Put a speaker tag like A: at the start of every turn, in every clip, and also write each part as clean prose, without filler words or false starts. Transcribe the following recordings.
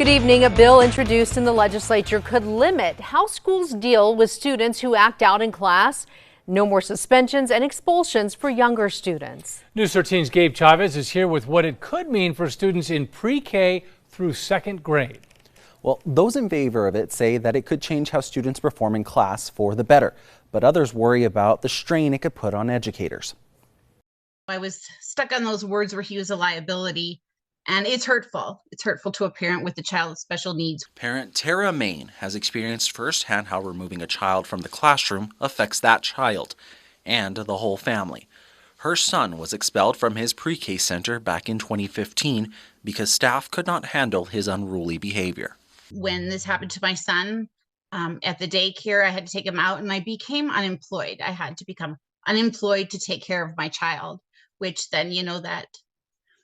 A: Good evening. A bill introduced in the legislature could limit how schools deal with students who act out in class. No more suspensions and expulsions for younger students.
B: News 13's Gabe Chavez is here with what it could mean for students in pre-K through second grade.
C: Well, those in favor of it say that it could change how students perform in class for the better, but others worry about the strain it could put on educators.
D: I was stuck on those words where he was a liability, and it's hurtful. It's hurtful to a parent with a child with special needs.
E: Parent Tara Main has experienced firsthand how removing a child from the classroom affects that child and the whole family. Her son was expelled from his pre-K center back in 2015 because staff could not handle his unruly behavior.
D: When this happened to my son at the daycare, I had to take him out and I became unemployed. I had to become unemployed to take care of my child, which then,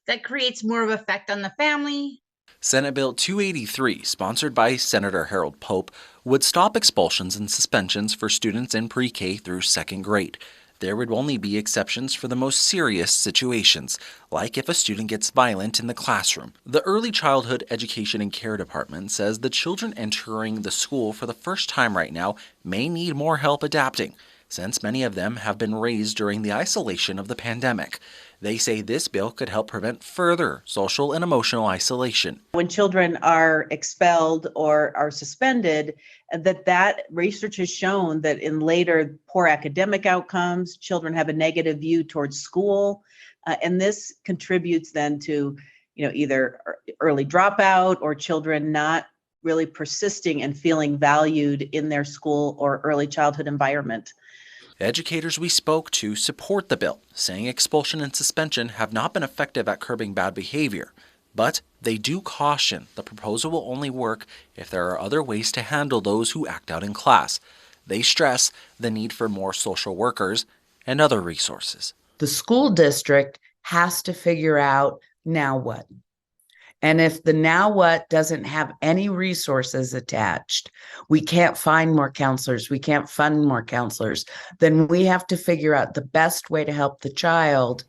D: that creates more of an effect on the family.
E: Senate Bill 283, sponsored by Senator Harold Pope, would stop expulsions and suspensions for students in pre-K through second grade. There would only be exceptions for the most serious situations, like if a student gets violent in the classroom. The Early Childhood Education and Care Department says the children entering the school for the first time right now may need more help adapting, since many of them have been raised during the isolation of the pandemic. They say this bill could help prevent further social and emotional isolation.
F: When children are expelled or are suspended, that research has shown that in later poor academic outcomes, children have a negative view towards school, and this contributes then to, either early dropout or children not really persisting and feeling valued in their school or early childhood environment.
E: Educators we spoke to support the bill, saying expulsion and suspension have not been effective at curbing bad behavior. But they do caution the proposal will only work if there are other ways to handle those who act out in class. They stress the need for more social workers and other resources.
G: The school district has to figure out now what. And if the now what doesn't have any resources attached, we can't find more counselors, we can't fund more counselors, then we have to figure out the best way to help the child.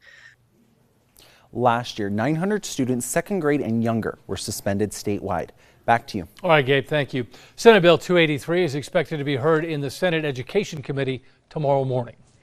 C: Last year, 900 students second grade and younger were suspended statewide. Back to you.
B: All right, Gabe, thank you. Senate Bill 283 is expected to be heard in the Senate Education Committee tomorrow morning.